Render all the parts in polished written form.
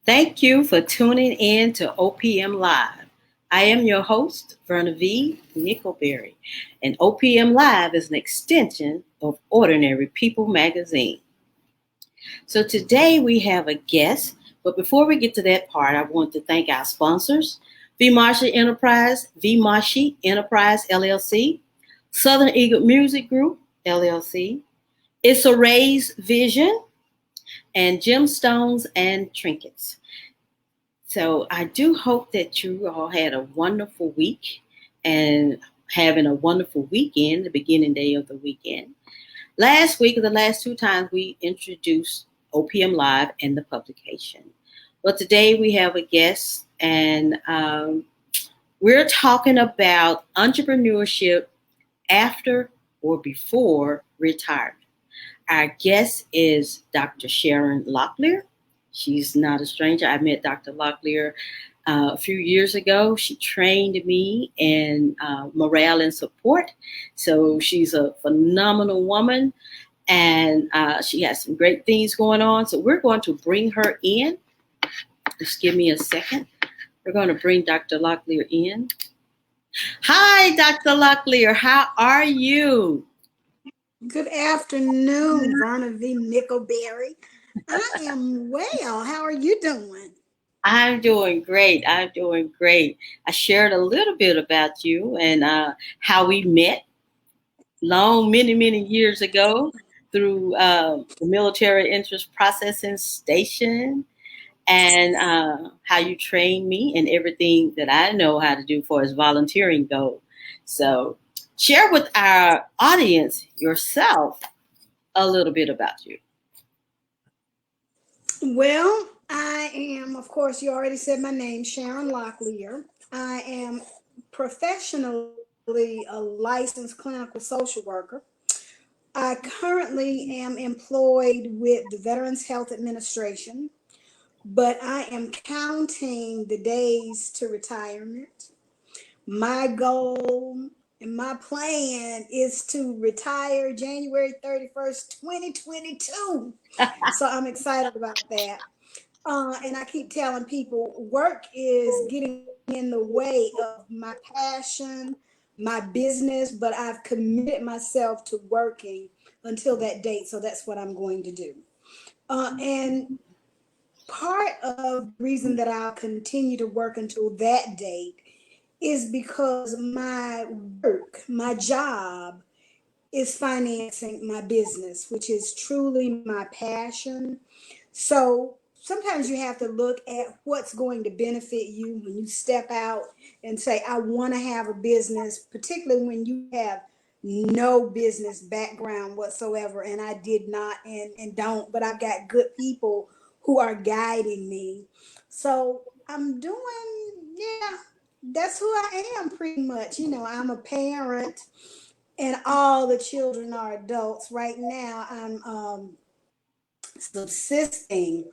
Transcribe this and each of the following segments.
Thank you for tuning in to OPM Live. I am your host, Verna V. Nickelberry, and OPM Live is an extension of Ordinary People magazine. So today we have a guest, but before we get to that part, I want to thank our sponsors, V Enterprise LLC, Southern Eagle Music Group LLC, It's a Ray's Vision, and Gemstones and Trinkets. So I do hope that you all had a wonderful week and having a wonderful weekend, the beginning day of the weekend. Last week, or the last two times, we introduced OPM Live and the publication. But today we have a guest, and we're talking about entrepreneurship after or before retirement. Our guest is Dr. Sharon Locklear. She's not a stranger. I met Dr. Locklear a few years ago. She trained me in morale and support. So she's a phenomenal woman, and she has some great things going on. So we're going to bring her in. Just give me a second. We're going to bring Dr. Locklear in. Hi, Dr. Locklear. How are you? Good afternoon, Verna V. Nickelberry. I am well. How are you doing? I'm doing great. I'm doing great. I shared a little bit about you and how we met many years ago through the military interest processing station and how you trained me and everything that I know how to do for as volunteering goes. So share with our audience yourself a little bit about you. Well, I am, of course, you already said my name, Sharon Locklear. I am professionally a licensed clinical social worker. I currently am employed with the Veterans Health Administration, but I am counting the days to retirement. My goal and my plan is to retire January 31st, 2022. So I'm excited about that. And I keep telling people work is getting in the way of my passion, my business, but I've committed myself to working until that date. So that's what I'm going to do. And part of the reason that I'll continue to work until that date is because my work, my job, is financing my business, which is truly my passion. So sometimes you have to look at what's going to benefit you when you step out and say, I want to have a business, particularly when you have no business background whatsoever. And I did not and don't, but I've got good people who are guiding me. So I'm doing, yeah, that's who I am pretty much. I'm a parent and all the children are adults. Right now, I'm subsisting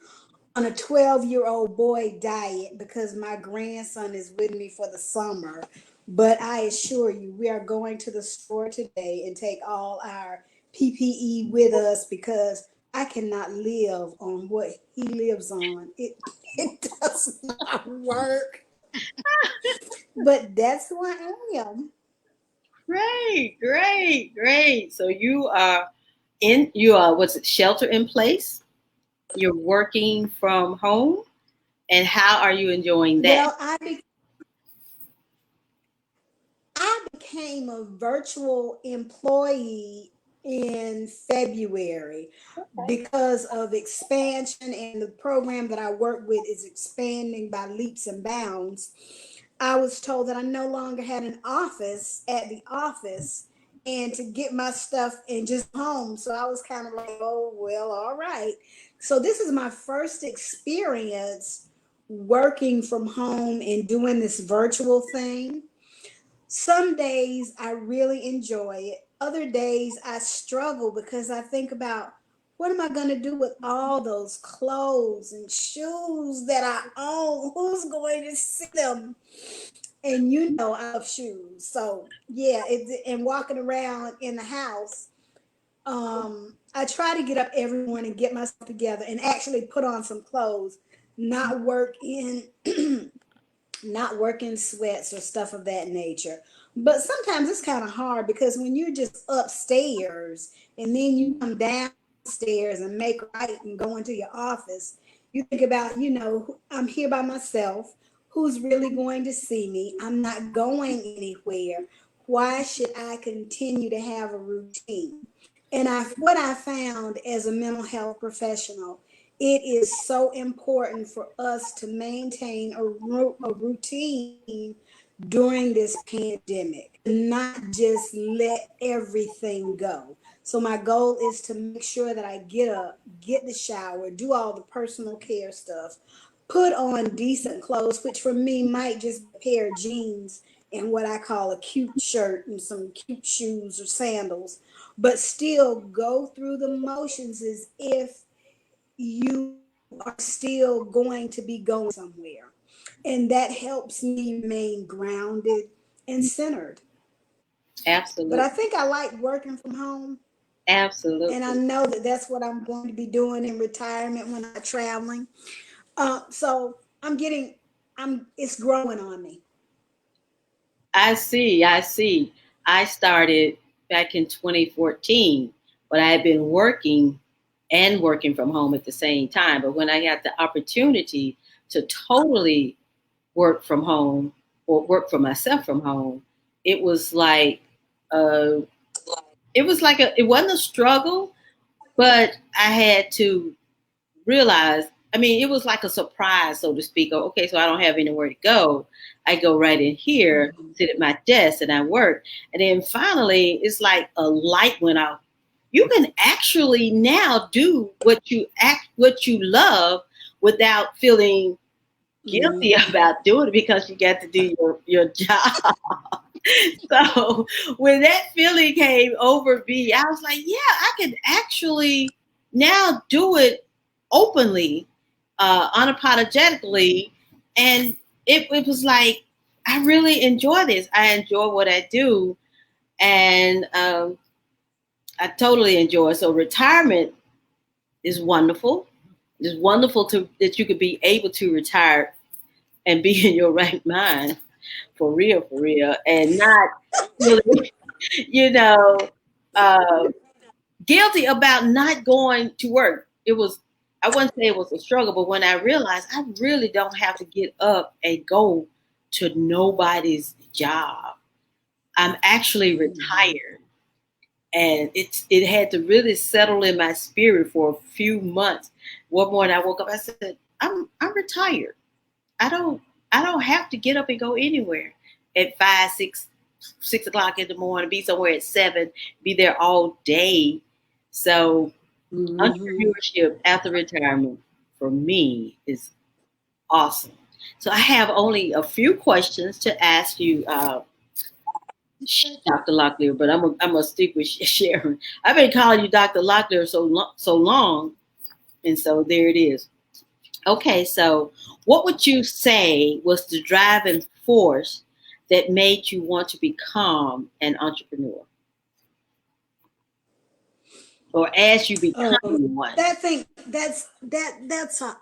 on a 12-year-old boy diet because my grandson is with me for the summer. But I assure you, we are going to the store today and take all our PPE with us because I cannot live on what he lives on. It does not work. But that's who I am. Great. So you are what's it, shelter in place? You're working from home, and how are you enjoying that? Well, I became a virtual employee in February because of expansion, and the program that I work with is expanding by leaps and bounds. I was told that I no longer had an office at the office and to get my stuff and just home. So I was kind of like, oh, well, all right. So this is my first experience working from home and doing this virtual thing. Some days I really enjoy it. Other days I struggle because I think about what am I going to do with all those clothes and shoes that I own? Who's going to see them? And I love shoes. So yeah, and walking around in the house, I try to get up every morning, get myself together, and actually put on some clothes. not work in not work in sweats or stuff of that nature. But sometimes it's kind of hard because when you're just upstairs and then you come downstairs and make right and go into your office, you think about, I'm here by myself. Who's really going to see me? I'm not going anywhere. Why should I continue to have a routine? And what I found as a mental health professional, it is so important for us to maintain a routine during this pandemic, not just let everything go. So my goal is to make sure that I get up, get the shower, do all the personal care stuff, put on decent clothes, which for me might just be a pair of jeans and what I call a cute shirt and some cute shoes or sandals, but still go through the motions as if you are still going to be going somewhere. And that helps me remain grounded and centered. But Absolutely. I think I like working from home. And I Absolutely. know that that's what I'm going to be doing in retirement when I'm traveling. So it's growing on me. I see. I see. I started back in 2014, but I had been working and working from home at the same time. But when I got the opportunity to totally work from home or work for myself from home, it was like, uh, it wasn't a struggle, but I had to realize, I mean, it was like a surprise, so to speak. Oh, okay, so I don't have anywhere to go. I go right in here, Mhm. sit at my desk, and I work. And then finally, it's like a light went off. You can actually now do what you love without feeling guilty Mhm. about doing it because you got to do your job. So when that feeling came over me, I was like, yeah, I can actually now do it openly, unapologetically. And it was like, I really enjoy this. I enjoy what I do. And I totally enjoy it. So retirement is wonderful. It's wonderful that you could be able to retire and be in your right mind for real, and not really, you know, uh, guilty about not going to work. It was, I wouldn't say it was a struggle, but when I realized I really don't have to get up and go to nobody's job, I'm actually Mhm. retired. And it had to really settle in my spirit for a few months. One morning I woke up, I said, I'm retired. I don't I don't have to get up and go anywhere at 5, 6 o'clock in the morning, be somewhere at 7, be there all day. So Mhm. entrepreneurship after retirement for me is awesome. So I have only a few questions to ask you, Dr. Locklear, but I'm gonna stick with Sharon. I've been calling you Dr. Locklear so long, and so there it is. Okay, so what would you say was the driving force that made you want to become an entrepreneur, or as you Oh, become one? that thing that's a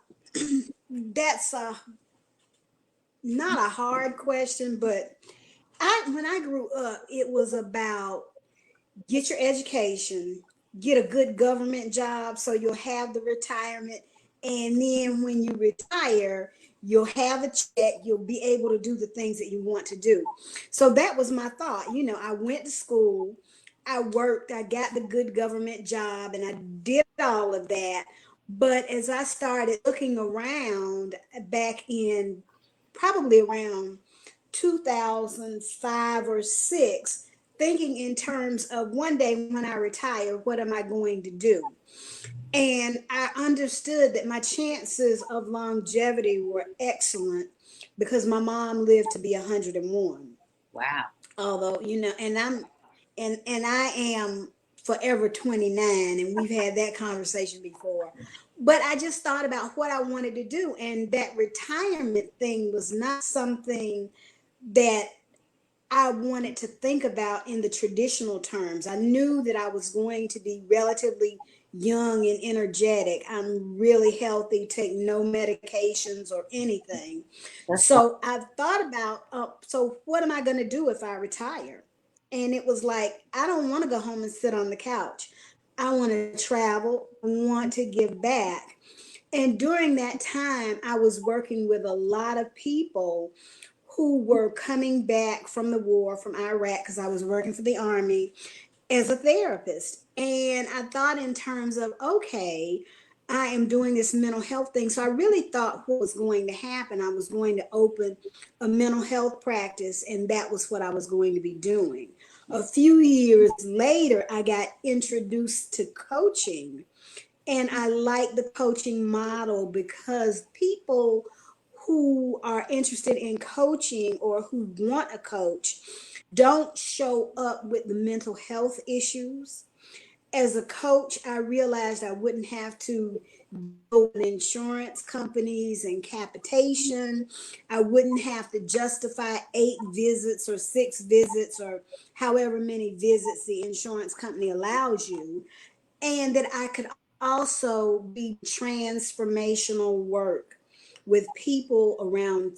that's a not a hard question, but I when I grew up, it was about get your education, get a good government job so you'll have the retirement. And then when you retire, you'll have a check, you'll be able to do the things that you want to do. So that was my thought. I went to school, I worked, I got the good government job, and I did all of that. But as I started looking around back in probably around 2005 or 6, thinking in terms of one day when I retire, what am I going to do? And I understood that my chances of longevity were excellent because my mom lived to be 101. Wow. Although, and I am forever 29, and we've had that conversation before. But I just thought about what I wanted to do, and that retirement thing was not something that I wanted to think about in the traditional terms. I knew that I was going to be relatively young and energetic. I'm really healthy, take no medications or anything. That's fine. So I've thought about, so what am I going to do if I retire? And it was like, I don't want to go home and sit on the couch. I want to travel, I want to give back. And during that time, I was working with a lot of people who were coming back from the war, from Iraq, because I was working for the Army as a therapist. And I thought in terms of, okay, I am doing this mental health thing. So I really thought what was going to happen, I was going to open a mental health practice, and that was what I was going to be doing. A few years later, I got introduced to coaching, and I like the coaching model because people who are interested in coaching or who want a coach don't show up with the mental health issues. As a coach, I realized I wouldn't have to deal with insurance companies and capitation. I wouldn't have to justify 8 visits or 6 visits or however many visits the insurance company allows you, and that I could also be transformational work with people around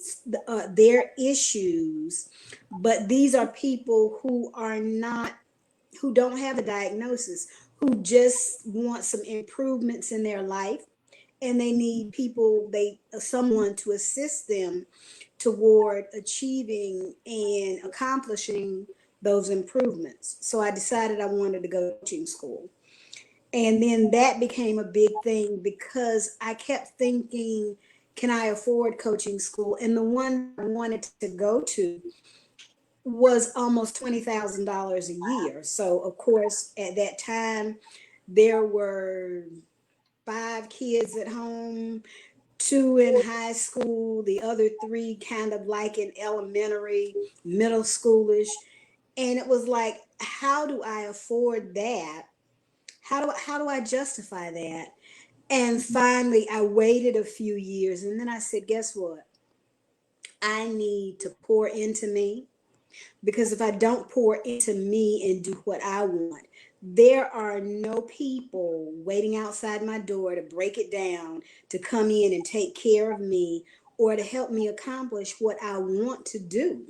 their issues. But these are people who are not, who don't have a diagnosis, who just want some improvements in their life, and they need people, they someone to assist them toward achieving and accomplishing those improvements. So I decided I wanted to go to coaching school. And then that became a big thing because I kept thinking, can I afford coaching school? And the one I wanted to go to was almost $20,000 a year. So, of course, at that time, there were 5 kids at home, 2 in high school, the other 3 kind of like in elementary, middle schoolish. And it was like, how do I afford that? How do I justify that? And finally, I waited a few years, and then I said, guess what? I need to pour into me, because if I don't pour into me and do what I want, there are no people waiting outside my door to break it down, to come in and take care of me, or to help me accomplish what I want to do.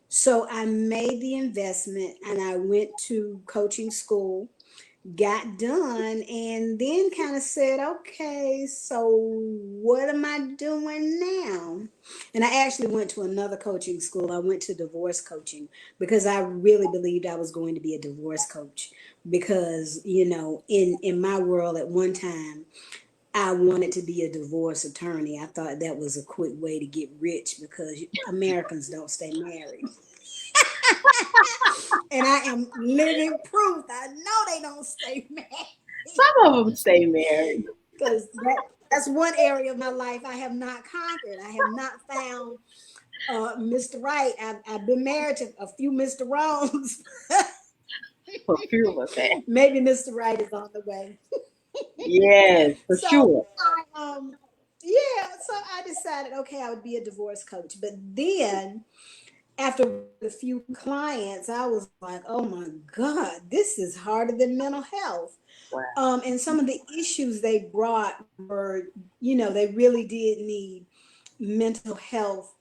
So I made the investment and I went to coaching school, got done, and then kind of said, okay, so what am I doing now? And I actually went to another coaching school. I went to divorce coaching because I really believed I was going to be a divorce coach. Because, in my world at one time, I wanted to be a divorce attorney. I thought that was a quick way to get rich because Americans don't stay married. And I am living proof. I know they don't stay married. Some of them stay married. Because that's one area of my life I have not conquered. I have not found Mr. Right. I've been married to a few Mr. Wrongs. For few of us have. Maybe Mr. Right is on the way. Yes, for So sure. yeah, so I decided, okay, I would be a divorce coach. But then after a few clients, I was like, oh my God, this is harder than mental health. Wow. And some of the issues they brought were, they really did need mental health,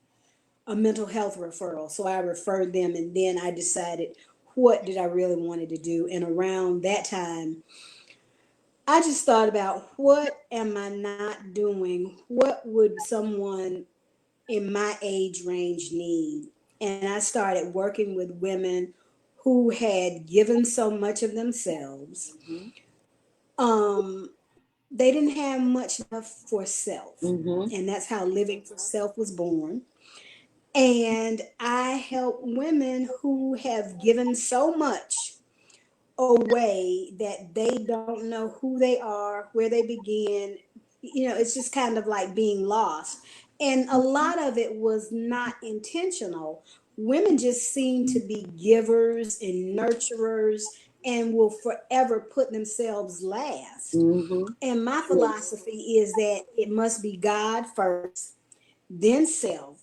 a mental health referral. So I referred them, and then I decided what did I really wanted to do. And around that time, I just thought about, what am I not doing? What would someone in my age range need? And I started working with women who had given so much of themselves. Mm-hmm. They didn't have much left for self. Mm-hmm. And that's how Living for Self was born. And I help women who have given so much away that they don't know who they are, where they begin. It's just kind of like being lost. And a lot of it was not intentional. Women just seem to be givers and nurturers and will forever put themselves last. Mm-hmm. And my philosophy is that it must be God first, then self,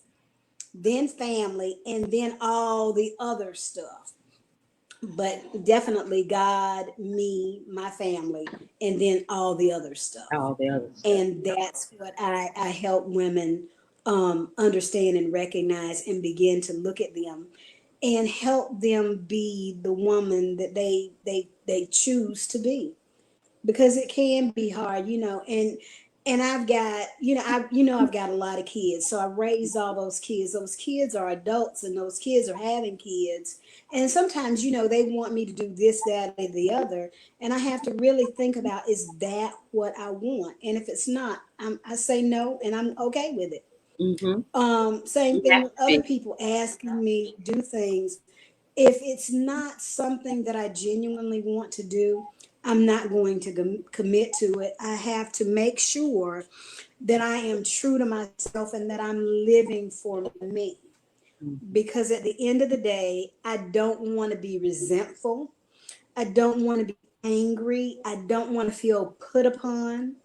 then family, and then all the other stuff. but definitely God, me, my family, and then all the other stuff. All the other stuff. And that's what I help women understand and recognize and begin to look at them and help them be the woman that they choose to be, because it can be hard, and I've got, I've got a lot of kids. So I raised all those kids. Those kids are adults and those kids are having kids. And sometimes, they want me to do this, that, and the other. And I have to really think about, is that what I want? And if it's not, I say no, and I'm okay with it. Mm-hmm. Same You thing have with to other be. people asking me to do things. If it's not something that I genuinely want to do, I'm not going to commit to it. I have to make sure that I am true to myself and that I'm living for me. Because at the end of the day, I don't want to be resentful. I don't want to be angry. I don't want to feel put upon.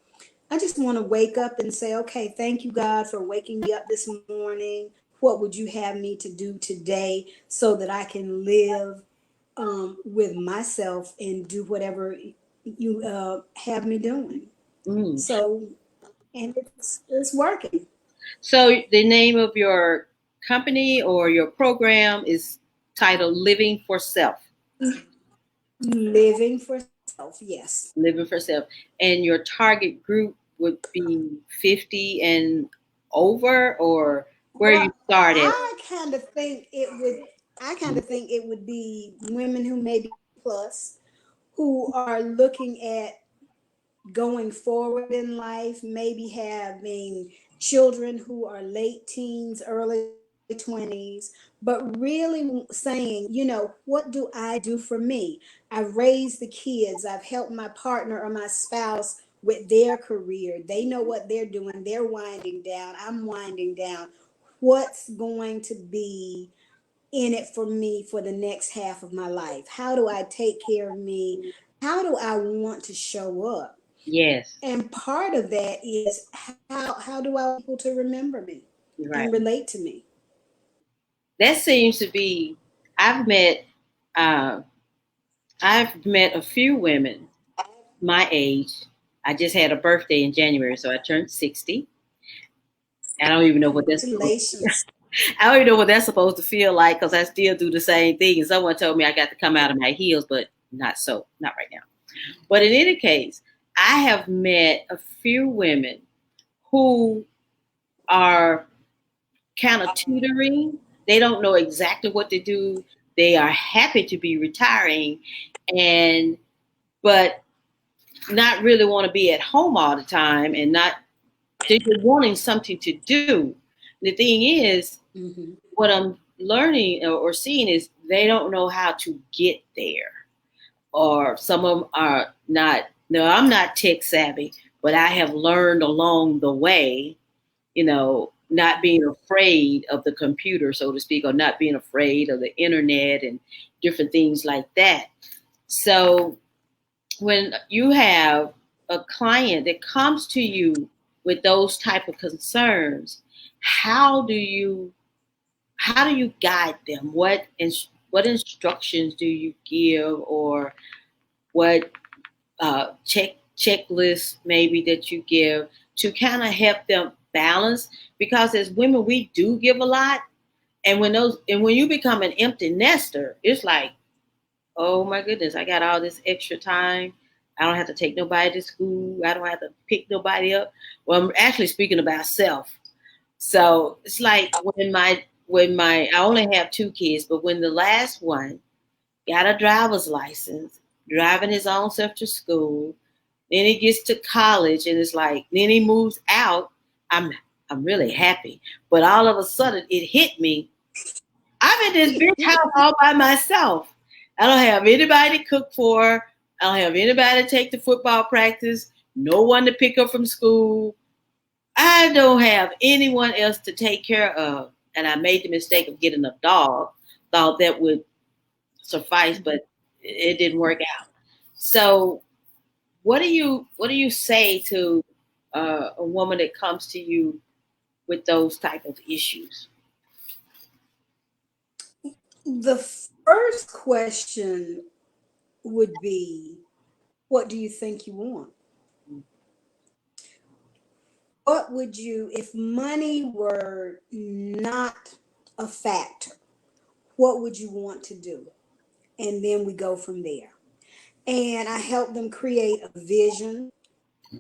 I just want to wake up and say, okay, thank you, God, for waking me up this morning. What would you have me to do today so that I can live with myself and do whatever you have me doing? Mm. So, and it's working. So the name of your company or your program is titled Living for Self. Living for self, yes. Living for Self. And your target group would be 50 and over, or where you Well, started? I kind of think it would. I kind of think it would be women who may be plus, who are looking at going forward in life, maybe having children who are late teens, early 20s, but really saying, what do I do for me? I've raised the kids, I've helped my partner or my spouse with their career. They know what they're doing, they're winding down, I'm winding down. What's going to be in it for me for the next half of my life? How do I take care of me? How do I want to show up? Yes, And part of that is, how do I want people to remember me right. and relate to me? That seems to be. I've met. Uh, I've met a few women my age. I just had a birthday in January, so I turned 60. I don't even know what that's supposed. Congratulations. I don't even know what that's supposed to feel like because I still do the same thing. And someone told me I got to come out of my heels, but not so, not right now. But in any case, I have met a few women who are kind of tutoring. They don't know exactly what to do. They are happy to be retiring, and but not really want to be at home all the time, and not they're wanting something to do. The thing is, Mm-hmm. what I'm learning or seeing is they don't know how to get there, or some of them are not. No, I'm not tech savvy, but I have learned along the way, not being afraid of the computer, so to speak, or not being afraid of the internet and different things like that. So when you have a client that comes to you with those type of concerns, how do you guide them? What instructions do you give, or what checklist maybe that you give to kind of help them balance? Because as women, we do give a lot, and when you become an empty nester, it's like, oh my goodness, I got all this extra time. I don't have to take nobody to school. I don't have to pick nobody up. Well, I'm actually speaking about self. So it's like I only have two kids, but when the last one got a driver's license, driving his own self to school, then he gets to college, and it's like, then he moves out. I'm I'm really happy, but all of a sudden it hit me. I'm in this big house all by myself. I don't have anybody to cook for. I don't have anybody to take to football practice. No one to pick up from school. I don't have anyone else to take care of. And I made the mistake of getting a dog. Thought that would suffice, but it didn't work out. So, what do you say to a woman that comes to you with those type of issues? The First question would be, what do you think you want? What would you, if money were not a factor, what would you want to do? And then we go from there. And I help them create a vision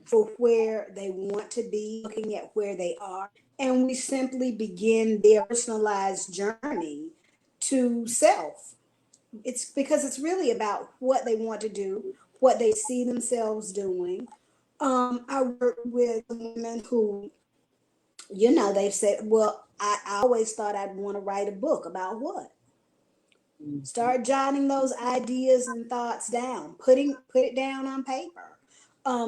for where they want to be, looking at where they are. And we simply begin their personalized journey to self. It's because it's really about what they want to do, what they see themselves doing. I work with women who, they've said, well, I always thought I'd want to write a book about what? Start jotting those ideas and thoughts down, put it down on paper.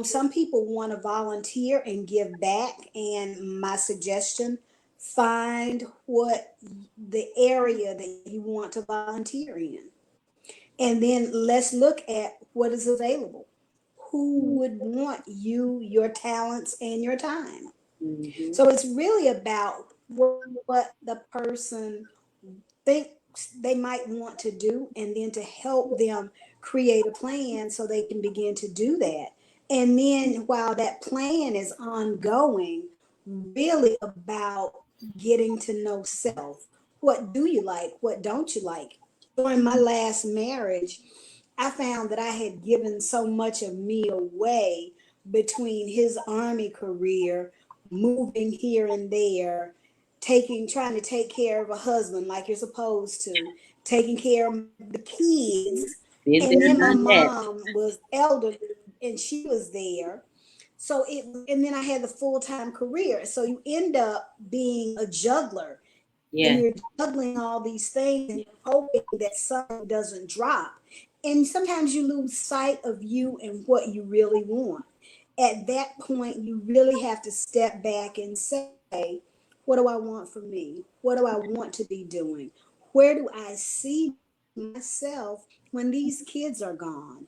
Some people want to volunteer and give back, and my suggestion: find what the area that you want to volunteer in, and then let's look at what is available. Who would want you, your talents, and your time? Mm-hmm. So it's really about what the person thinks they might want to do, and then to help them create a plan so they can begin to do that. And then while that plan is ongoing, really about getting to know self. What do you like? What don't you like? During my last marriage, I found that I had given so much of me away between his army career, moving here and there, trying to take care of a husband like you're supposed to, taking care of the kids. Been And there, then my done that. mom was elderly and she was there. So and then I had the full-time career. So you end up being a juggler, and Yeah. you're juggling all these things and hoping that something doesn't drop. And sometimes you lose sight of you and what you really want. At that point, you really have to step back and say, what do I want for me? What do I want to be doing? Where do I see myself when these kids are gone?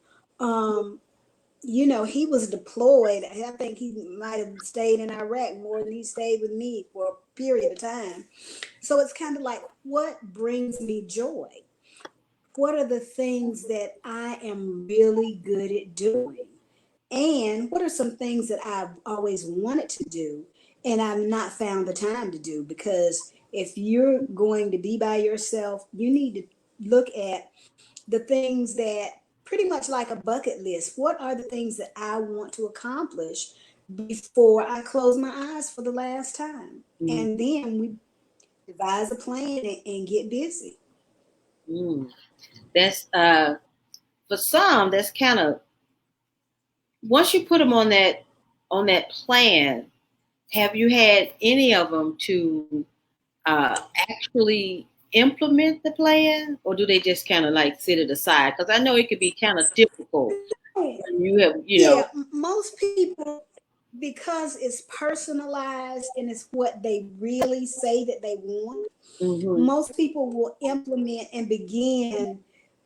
He was deployed. I think he might have stayed in Iraq more than he stayed with me for a period of time. So it's kind of like, what brings me joy? What are the things that I am really good at doing? And what are some things that I've always wanted to do and I've not found the time to do? Because if you're going to be by yourself, you need to look at the things that, pretty much like a bucket list. What are the things that I want to accomplish before I close my eyes for the last time? Mm. And then we devise a plan and get busy. Mm. That's for some. That's kind of, once you put them on that plan. Have you had any of them to actually implement the plan, or do they just kind of like sit it aside? Because I know it could be kind of difficult when you have, Yeah, most people, because it's personalized and it's what they really say that they want, Mm-hmm. most people will implement and begin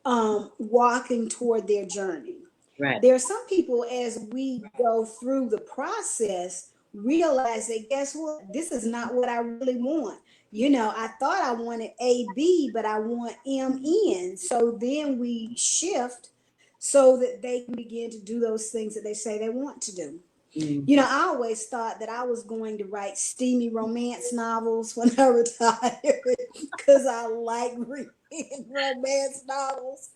walking toward their journey. Right. There are some people, as we go through the process, realize that, guess what? This is not what I really want. I thought I wanted AB, but I want MN. So then we shift so that they can begin to do those things that they say they want to do. Mm-hmm. I always thought that I was going to write steamy romance novels when I retired because I like reading romance novels.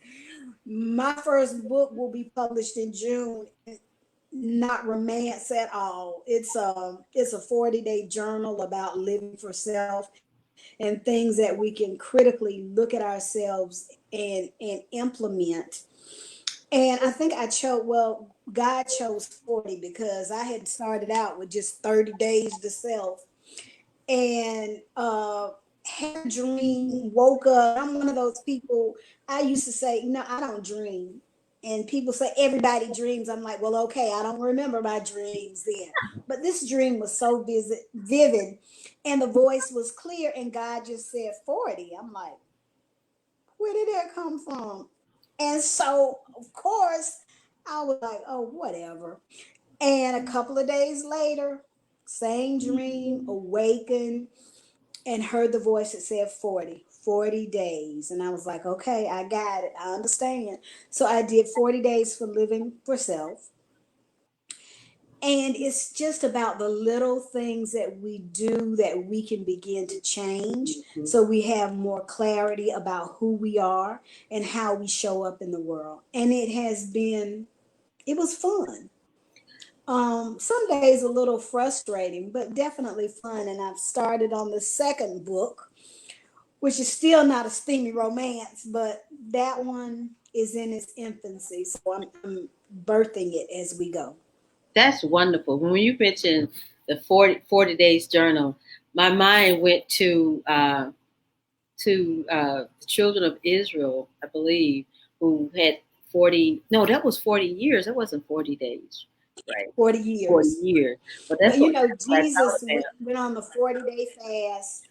My first book will be published in June. Not romance at all. It's a 40-day journal about living for self and things that we can critically look at ourselves and implement. And I think God chose 40 because I had started out with just 30 days to self, and had a dream, woke up. I'm one of those people. I used to say, I don't dream. And people say everybody dreams. I'm like, well, okay, I don't remember my dreams then. But this dream was so vivid, and the voice was clear, and God just said 40. I'm like, where did that come from? And so, of course, I was like, oh, whatever. And a couple of days later, same dream, awakened, and heard the voice that said 40, 40 days. And I was like, okay, I got it. I understand. So I did 40 days for living for self. And it's just about the little things that we do that we can begin to change so we have more clarity about who we are and how we show up in the world. And it was fun. Some days a little frustrating, but definitely fun. And I've started on the second book, which is still not a steamy romance, but that one is in its infancy. So I'm birthing it as we go. That's wonderful. When you mentioned the 40 days journal, my mind went to the children of Israel, I believe, who had 40. No, that was 40 years. That wasn't 40 days, right? 40 40 years. years. But But that's what I Jesus thought went on the 40-day fast.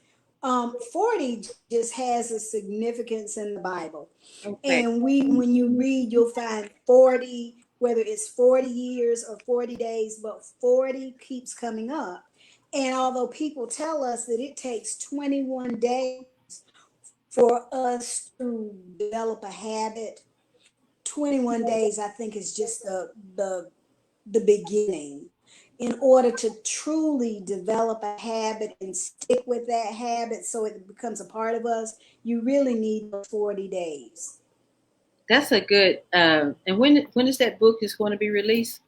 40 just has a significance in the Bible. about. Okay. And when you read, you'll find 40, whether it's 40 years or 40 days, but 40 keeps coming up. And although people tell us that it takes 21 days for us to develop a habit, 21 days I think is just the beginning. In order to truly develop a habit and stick with that habit so it becomes a part of us, you really need 40 days. That's a good. And when is that book is going to be released?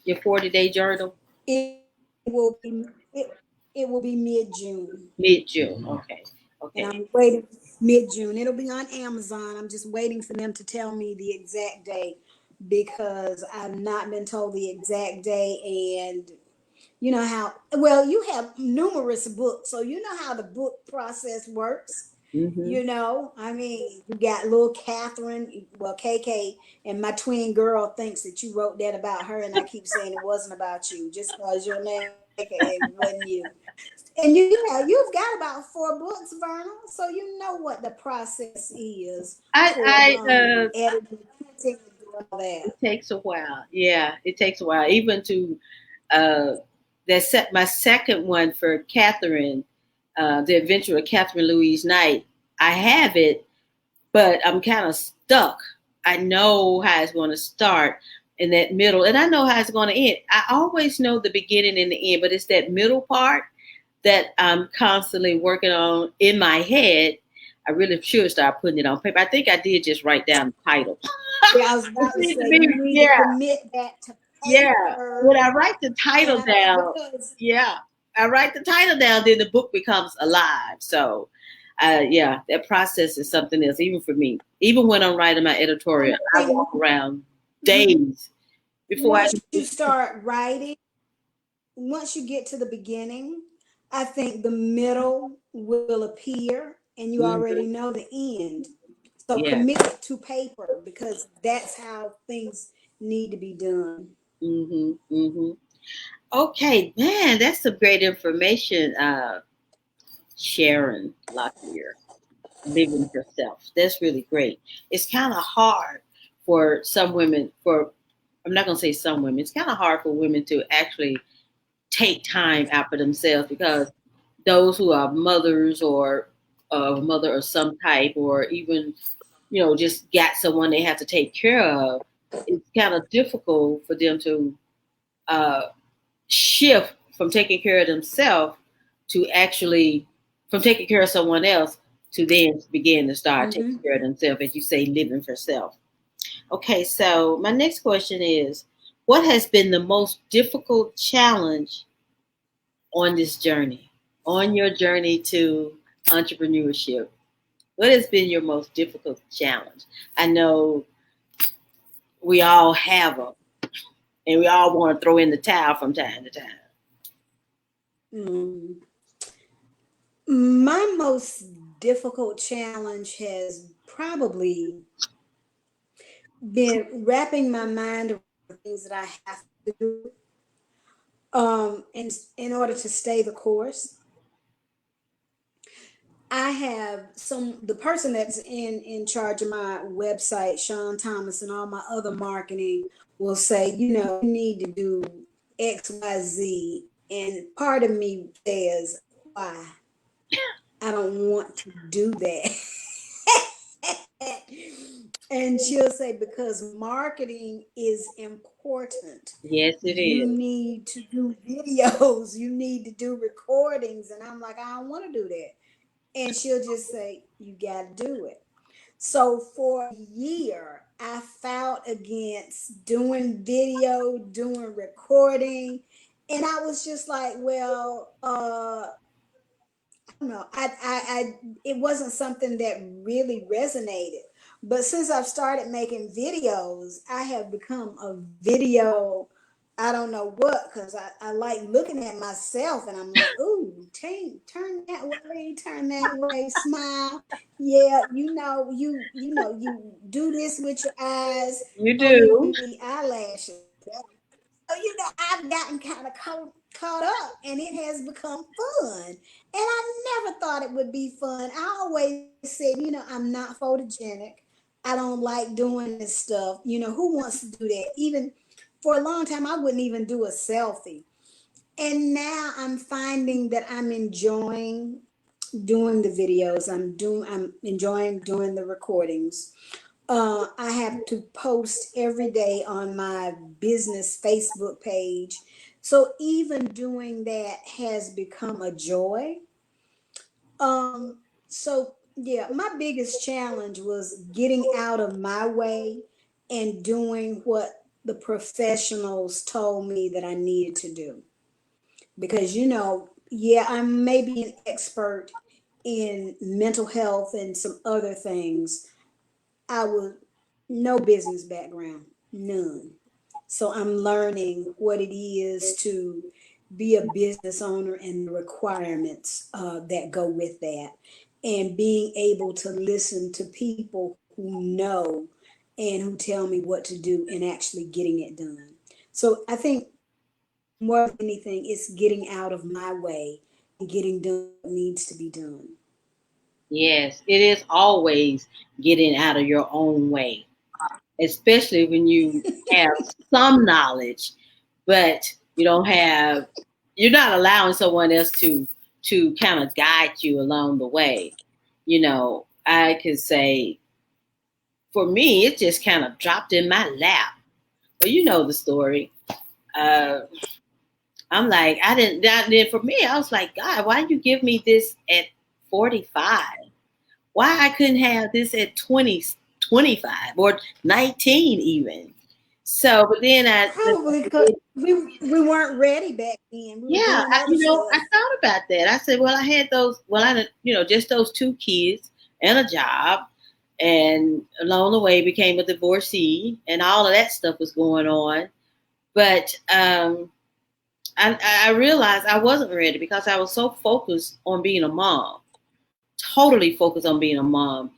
Your 40-day journal? It will be it will be mid-June. Mid-June. Okay. And Okay. I'm waiting mid-June. It'll be on Amazon. I'm just waiting for them to tell me the exact day because I've not been told the exact day. And you know how, well, you have numerous books, so you know how the book process works. Mm-hmm. I mean, you got little Catherine, well, KK, and my twin girl thinks that you wrote that about her, and I keep saying it wasn't about you, just because your name, it wasn't you. And you've got about 4 books, Vernal, so you know what the process is for editing, printing, and doing all It that. takes a while. Yeah, it takes a while. Even to uh, my second one for Catherine, the Adventure of Catherine Louise Knight. I have it, but I'm kind of stuck. I know how it's going to start in that middle, and I know how it's going to end. I always know the beginning and the end, but it's that middle part that I'm constantly working on in my head. I really should start putting it on paper. I think I did just write down the title. Yeah, I was It about to needs to say be, you need to yeah, commit that to yeah. When paper. I write the title And I mean, down, because yeah, I write the title down, then the book becomes alive. So, yeah, that process is something else, even for me. Even when I'm writing my editorial, I I think walk around days before I once can. you start writing, once you get to the beginning, I think the middle will appear and you already Mhm. know the end. So Yeah. commit it to paper because that's how things need to be done. Hmm. Hmm. Okay, man, that's some great information, Sharon Locklear. Living yourself. That's really great. It's kind of hard for some women, I'm not going to say some women, it's kind of hard for women to actually take time out for themselves because those who are mothers or a mother of some type, or even, just got someone they have to take care of, it's kind of difficult for them to uh, shift from taking care of themselves to actually from taking care of someone else to then begin to start taking Mm-hmm. care of themselves, as you say, living for self. Okay, so my next question is, what has been the most difficult challenge on this journey, on your journey to entrepreneurship? What has been your most difficult challenge? I know we all have them, and we all want to throw in the towel from time to time. Mm. My most difficult challenge has probably been wrapping my mind around things that I have to do in order to stay the course. I have the person that's in charge of my website, Sean Thomas, and all my other marketing will say, you need to do XYZ. And part of me says, why? I don't want to do that. And she'll say, because marketing is important. Yes, it You is. need to do videos, you need to do recordings. And I'm like, I don't want to do that. And she'll just say, you got to do it. So for a year, I fought against doing video, doing recording. And I was just like, well, I don't know. It wasn't something that really resonated. But since I've started making videos, I have become a video, I don't know what, because I like looking at myself and I'm like, ooh, turn that way, turn that way, smile. Yeah, you do this with your eyes. You Oh, you do. need eyelashes. So, I've gotten kind of caught up and it has become fun. And I never thought it would be fun. I always said, I'm not photogenic. I don't like doing this stuff. Who wants to do that? Even for a long time, I wouldn't even do a selfie. And now I'm finding that I'm enjoying doing the videos. I'm enjoying doing the recordings. I have to post every day on my business Facebook page. So even doing that has become a joy. So yeah, my biggest challenge was getting out of my way and doing what the professionals told me that I needed to do. Because yeah, I'm maybe an expert in mental health and some other things. I was no business background, none. So I'm learning what it is to be a business owner and the requirements that go with that, and being able to listen to people who know and who tell me what to do and actually getting it done. So I think more than anything, it's getting out of my way and getting done what needs to be done. Yes, it is always getting out of your own way, especially when you have some knowledge, but you're not allowing someone else to kind of guide you along the way. I could say for me, it just kind of dropped in my lap. But you know the story. Uh, I'm like, I didn't. Then for me, I was like, God, why you give me this at 45? Why I couldn't have this at 20, 25 or 19 even? So, but then Probably because we weren't ready back then. We were yeah, doing other I stuff. thought about that. I said, well, I had just those two kids and a job, and along the way became a divorcee, and all of that stuff was going on. But I realized I wasn't ready because I was so focused on being a mom, totally focused on being a mom,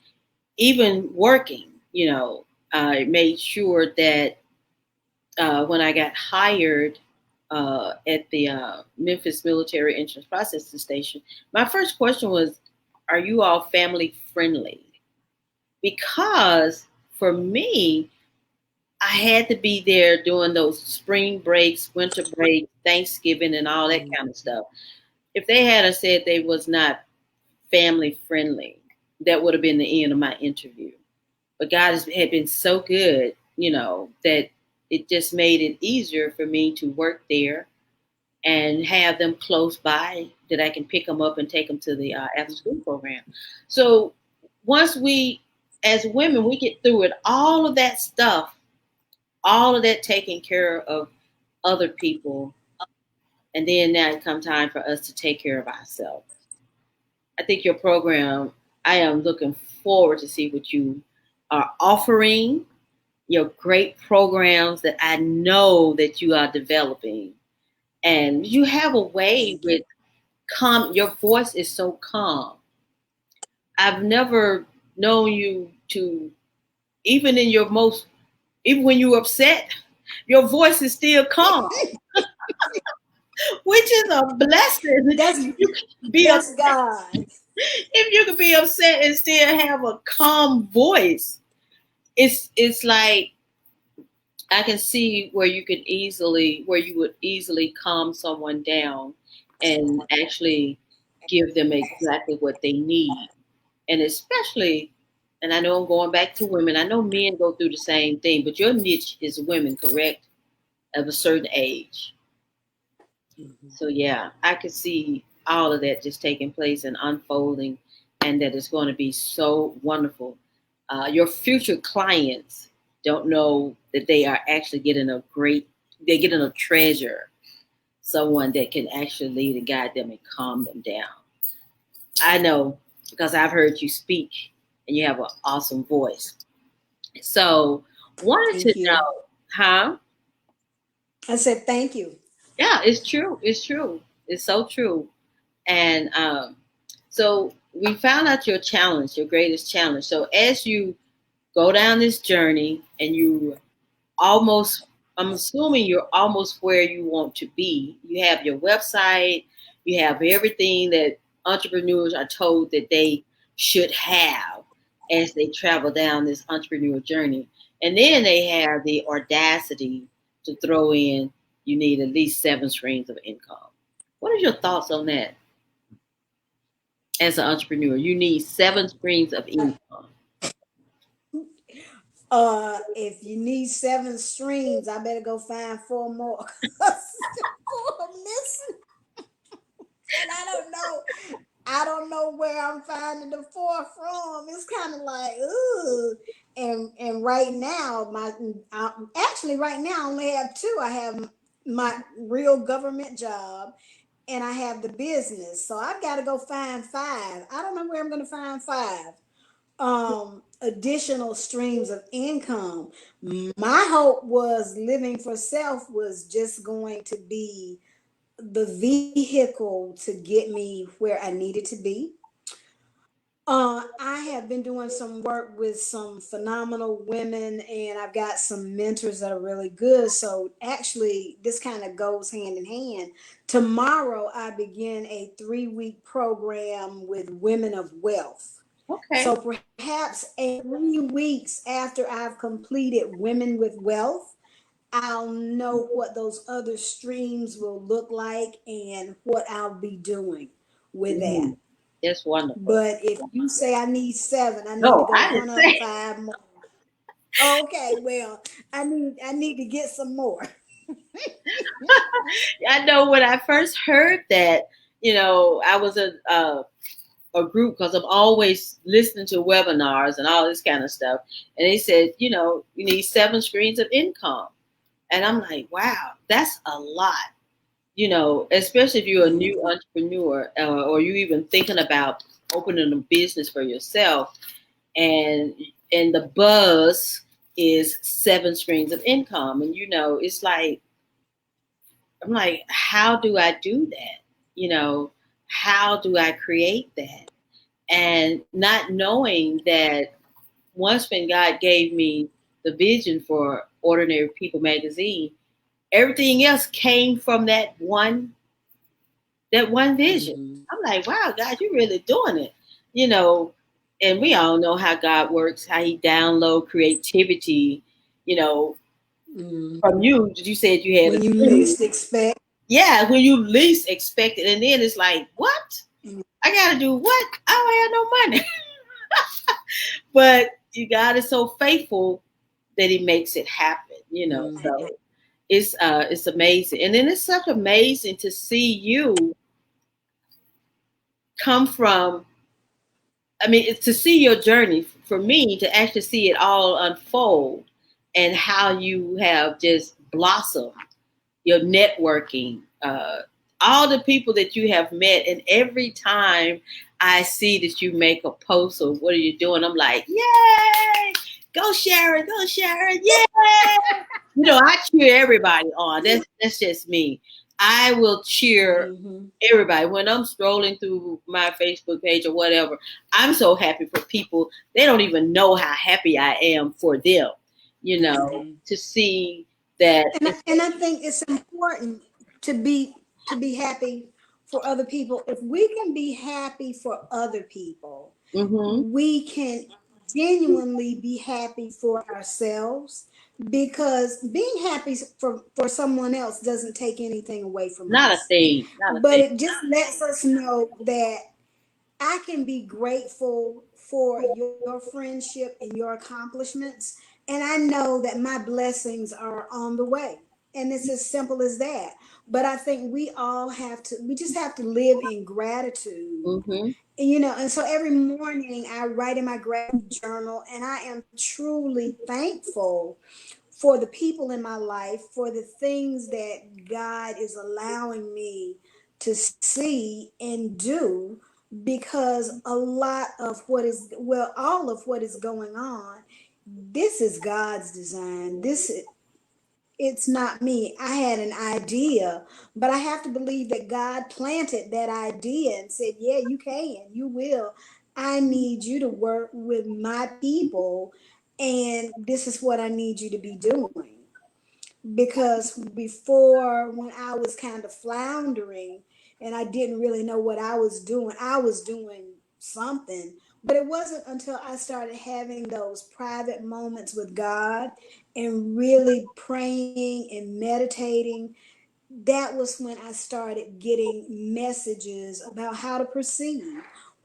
even working. I made sure that when I got hired at the Memphis Military Entrance Processing Station, my first question was, "Are you all family friendly?" Because for me, I had to be there during those spring breaks, winter breaks, Thanksgiving, and all that kind of stuff. If they had said they was not family friendly, that would have been the end of my interview. But had been so good, that it just made it easier for me to work there and have them close by that I can pick them up and take them to the after school program. So once as women, we get through it, all of that stuff, all of that taking care of other people, and then now it comes time for us to take care of ourselves. I think your program, I am looking forward to see what you are offering, your great programs that I know that you are developing. And you have a way Thank you. with your voice is so calm. I've never known you to, even in your most, even when you're upset, your voice is still calm, which is a blessing. That's You can be that's upset. God. If you can be upset and still have a calm voice, it's like I can see where you would easily calm someone down and actually give them exactly what they need. And especially, and I know I'm going back to women, I know men go through the same thing, but your niche is women, correct? Of a certain age. So yeah, I could see all of that just taking place and unfolding, and that it's going to be so wonderful. Your future clients don't know that they are actually getting a great, they're getting a treasure, someone that can actually lead and guide them and calm them down. I know because I've heard you speak, and you have an awesome voice. So wanted to Thank you. know, huh? I said thank you. Yeah, it's true. It's true. It's so true. And so we found out your challenge, your greatest challenge. So as you go down this journey and you almost, I'm assuming you're almost where you want to be. You have your website, you have everything that entrepreneurs are told that they should have as they travel down this entrepreneur journey. And then they have the audacity to throw in you need at least 7 streams of income. What are your thoughts on that as an entrepreneur? You need 7 streams of income. If you need 7 streams, I better go find 4 more. 4 missing, and I don't know where I'm finding the 4 from. It's kind of like, ooh. And right now, actually right now I only have 2. I have my real government job, and I have the business. So I've got to go find 5. I don't know where I'm going to find 5 additional streams of income. My hope was living for self was just going to be the vehicle to get me where I needed to be. I have been doing some work with some phenomenal women, and I've got some mentors that are really good. So actually, this kind of goes hand in hand. Tomorrow, I begin a 3-week program with Women of Wealth. Okay. So perhaps 3 weeks after I've completed Women with Wealth, I'll know what those other streams will look like and what I'll be doing with that. Mhm. That's wonderful. But if you say I need 7, I need to No, go I didn't hunt up say. 5 more. Okay, well, I need to get some more. I know when I first heard that, I was a group because I'm always listening to webinars and all this kind of stuff. And they said, you need 7 screens of income. And I'm like, wow, that's a lot. Especially if you're a new Mhm. entrepreneur or you even thinking about opening a business for yourself, and the buzz is 7 streams of income, and it's like I'm like, how do I do that? How do I create that? And not knowing that once when God gave me the vision for Ordinary People magazine, everything else came from that one vision. Mhm. I'm like, wow, God, you're really doing it. You know, and we all know how God works, how he download creativity, you know, from Mhm. you. You said you had a When you dream. least expect. Yeah, when you least expect it. And then it's like, what? Mhm. I gotta do what? I don't have no money. But God is so faithful that he makes it happen. Mhm. So it's amazing. And then it's such amazing to see you come from, I mean, it's to see your journey, for me to actually see it all unfold, and how you have just blossomed, your networking, all the people that you have met. And every time I see that you make a post of what are you doing, I'm like, yay, go Sharon, yay. I cheer everybody on. That's just me. I will cheer Mhm. everybody when I'm scrolling through my Facebook page or whatever. I'm so happy for people. They don't even know how happy I am for them. Mhm. To see that. And I think it's important to be happy for other people. If we can be happy for other people, Mm-hmm. we can genuinely be happy for ourselves, because being happy for someone else doesn't take anything away from Not a us, thing. Not a but thing. it just lets us know that I can be grateful for your friendship and your accomplishments, and I know that my blessings are on the way. And it's as simple as that. But I think we just have to live in gratitude. Mm-hmm. And so every morning I write in my gratitude journal, and I am truly thankful for the people in my life, for the things that God is allowing me to see and do, because a lot of all of what is going on, this is God's design. It's not me. I had an idea, but I have to believe that God planted that idea and said, yeah, you can, you will. I need you to work with my people, and this is what I need you to be doing. Because before, when I was kind of floundering and I didn't really know what I was doing something. But it wasn't until I started having those private moments with God and really praying and meditating, that was when I started getting messages about how to proceed,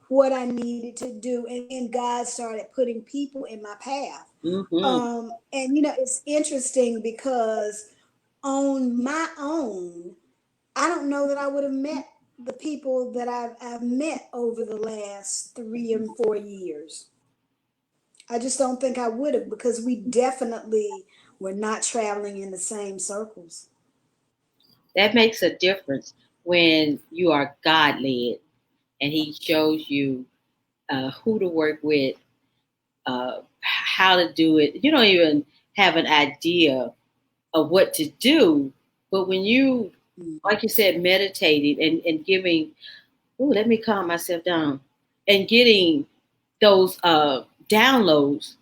what I needed to do. And then God started putting people in my path. Mm-hmm. And it's interesting because on my own, I don't know that I would have met the people that I've met over the last 3 and 4 years. I just don't think I would have, because we definitely were not traveling in the same circles. That makes a difference when you are God led and He shows you who to work with, how to do it. You don't even have an idea of what to do, but when you, like you said, meditating and giving, oh, let me calm myself down, and getting those downloads,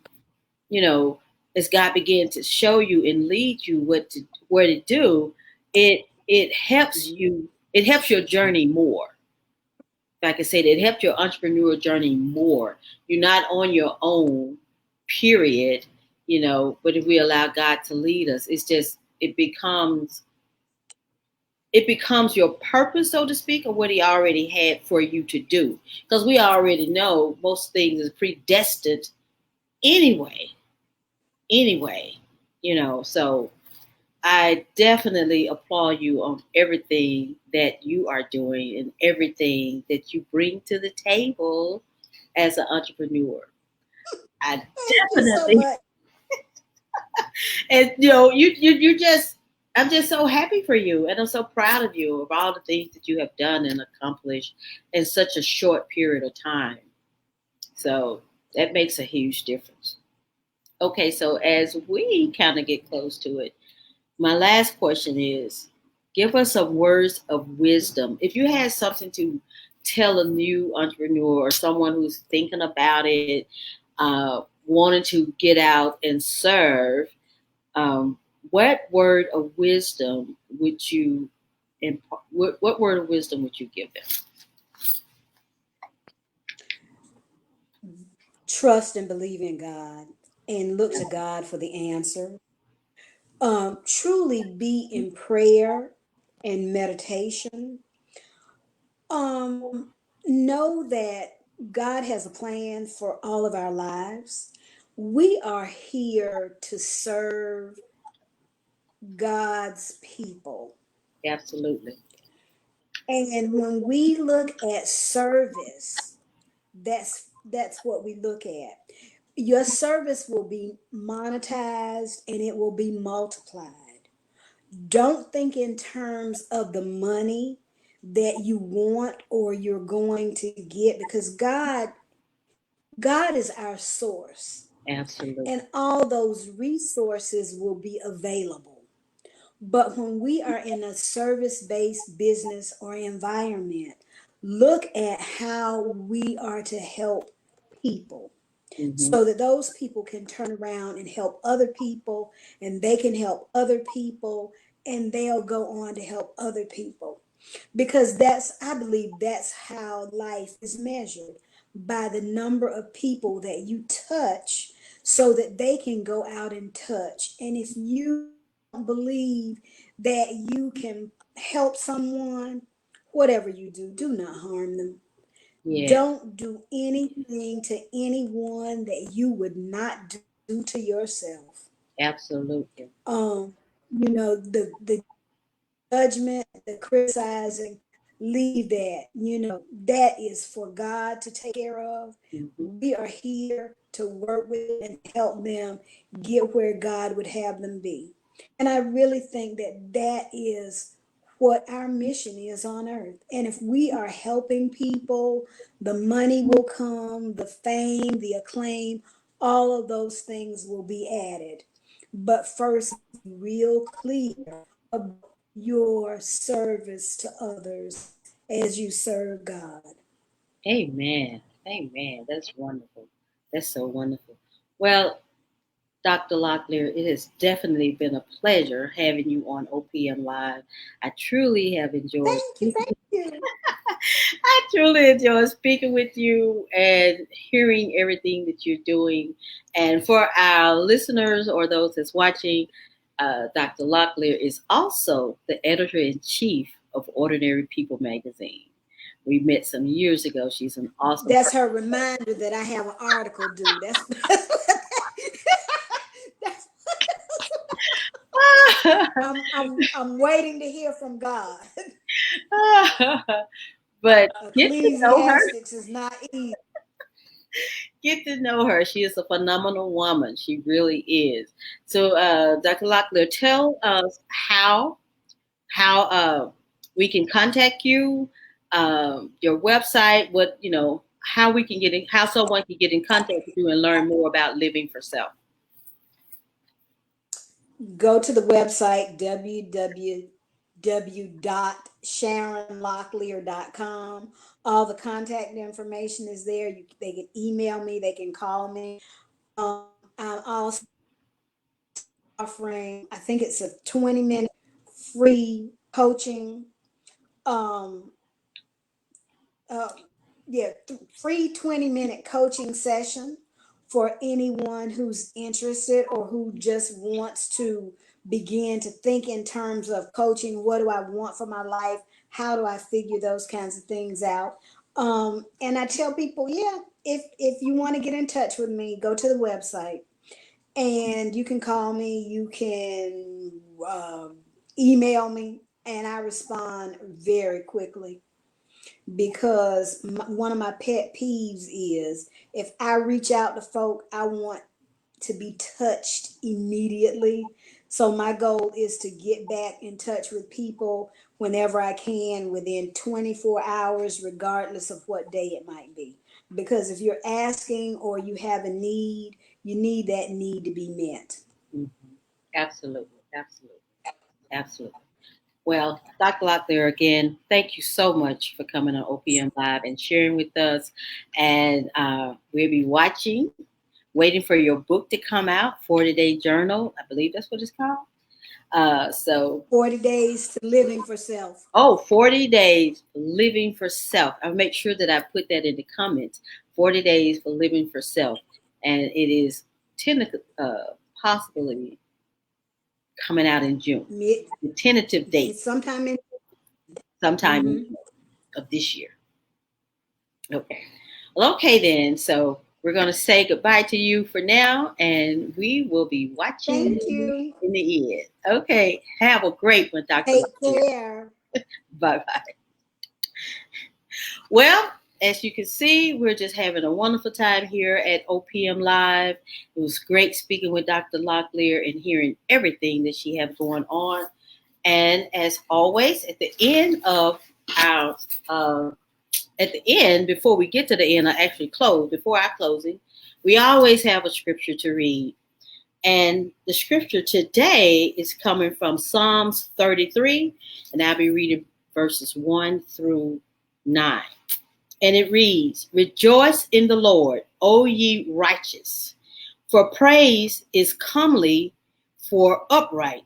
you know, as God began to show you and lead you where to do, it helps Mhm. you. It helps your journey more. Like I said, it helped your entrepreneurial journey more. You're not on your own, period. But if we allow God to lead us, it becomes your purpose, so to speak, of what He already had for you to do. Because we already know most things is predestined anyway. So I definitely applaud you on everything that you are doing and everything that you bring to the table as an entrepreneur. I Thank you so definitely, much. and you just, I'm just so happy for you, and I'm so proud of you of all the things that you have done and accomplished in such a short period of time. So that makes a huge difference. Okay, so as we kind of get close to it, my last question is, give us some words of wisdom. If you had something to tell a new entrepreneur or someone who's thinking about it, wanting to get out and serve, what word of wisdom would you what word of wisdom would you give them? Trust and believe in God and look to God for the answer. Truly be in prayer and meditation. Know that God has a plan for all of our lives. We are here to serve God's people. Absolutely. And when we look at service, that's what we look at. Your service will be monetized and it will be multiplied. Don't think in terms of the money that you want or you're going to get, because God is our source, Absolutely. and all those resources will be available. But when we are in a service-based business or environment, look at how we are to help people, Hmm. so that those people can turn around and help other people, and they can help other people, and they'll go on to help other people. Because I believe that's how life is measured, by the number of people that you touch, so that they can go out and touch. And if you don't believe that you can help someone, whatever you do, do not harm them. Yeah, Don't do anything to anyone that you would not do to yourself. absolutely. The judgment, the criticizing, leave that. That is for God to take care of. Mm-hmm. We are here to work with and help them get where God would have them be. And I really think that that is what our mission is on earth. And if we are helping people, the money will come, the fame, the acclaim, all of those things will be added. But first, be real clear about your service to others as you serve God. Amen. Amen. That's wonderful. That's so wonderful. Well, Dr. Locklear, it has definitely been a pleasure having you on OPM Live. I truly have enjoyed Thank you, thank you. I truly enjoy speaking with you and hearing everything that you're doing. And for our listeners or those that's watching, Dr. Locklear is also the editor in chief of Ordinary People magazine. We met some years ago. She's an awesome That's person. her reminder that I have an article due. That's I'm waiting to hear from God. But get to know her. Ecclesiastics is not easy. Get to know her. She is a phenomenal woman. She really is. So, Dr. Locklear, tell us how we can contact you, your website, what how we can how someone can get in contact with you and learn more about living for self. Go to the website www.sharonlocklear.com. All the contact information is there. They can email me, they can call me. I'm also offering, I think it's a 20-minute free coaching. Um, uh, yeah, free 20-minute coaching session for anyone who's interested or who just wants to begin to think in terms of coaching. What do I want for my life? How do I figure those kinds of things out? And I tell people, yeah, if you want to get in touch with me, go to the website and you can call me, you can email me, and I respond very quickly because one of my pet peeves is if I reach out to folk, I want to be touched immediately. So my goal is to get back in touch with people whenever I can within 24 hours, regardless of what day it might be. Because if you're asking or you have a need, you need that need to be met. Mm-hmm. Absolutely, absolutely, absolutely. Well, Dr. Locklear, again, thank you so much for coming on OPM Live and sharing with us. And we'll be watching, waiting for your book to come out, 40-Day Journal. I believe that's what it's called. So 40 days to living for self. Oh, 40 days living for self. I'll make sure that I put that in the comments. 40 days for living for self. And it is possibly coming out in June. Mid, The tentative date, sometime in. sometime in Mm-hmm. June of this year. Okay. Well, okay then. So we're going to say goodbye to you for now, and we will be watching Thank you. in the end. Okay. Have a great one, Dr. Take Locklear. care. Bye bye. Well, as you can see, we're just having a wonderful time here at OPM Live. It was great speaking with Dr. Locklear and hearing everything that she has going on. And as always, at the end of our, before we get to the end, I actually close, before our closing, we always have a scripture to read. And the scripture today is coming from Psalms 33, and I'll be reading verses 1 through 9. And it reads, "Rejoice in the Lord, O ye righteous, for praise is comely for upright.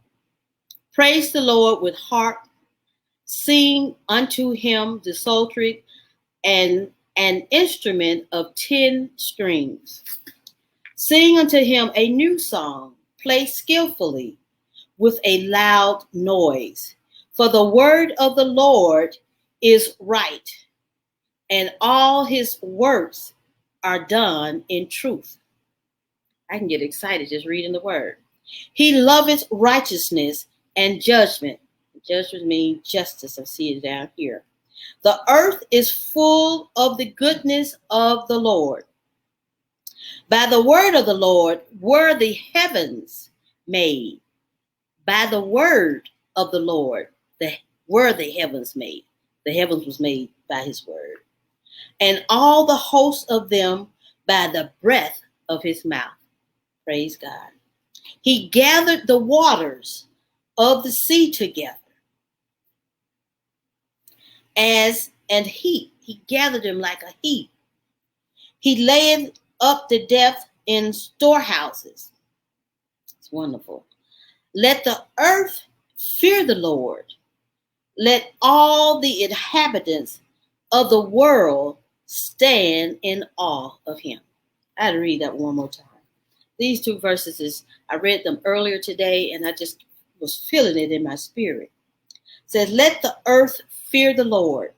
Praise the Lord with harp, sing unto him the psaltery and an instrument of 10 strings. Sing unto him a new song. Play skillfully with a loud noise. For the word of the Lord is right, and all his works are done in truth. I can get excited just reading the word. He loveth righteousness and judgment. Judgment means justice. I see it down here. The earth is full of the goodness of the Lord. By the word of the Lord were the heavens made. By the word of the Lord were the heavens made. The heavens was made by his word. And all the hosts of them by the breath of his mouth. Praise God. He gathered the waters of the sea together as an heap. He gathered them like a heap. He laid up the depth in storehouses. It's wonderful. Let the earth fear the Lord. Let all the inhabitants of the world stand in awe of him. I had to read that one more time. These two verses, I read them earlier today, and I just was feeling it in my spirit. It says, let the earth fear the Lord.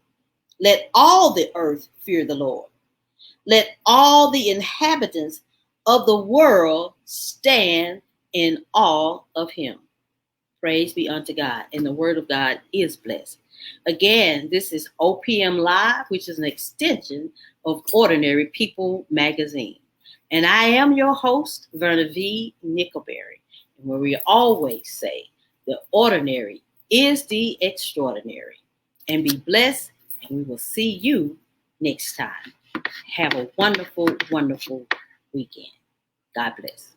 Let all the earth fear the Lord. Let all the inhabitants of the world stand in awe of him. Praise be unto God. And the word of God is blessed. Again, this is OPM Live, which is an extension of Ordinary People Magazine. And I am your host, Verna V. Nickelberry, and where we always say the ordinary is the extraordinary. And be blessed, and we will see you next time. Have a wonderful, wonderful weekend. God bless.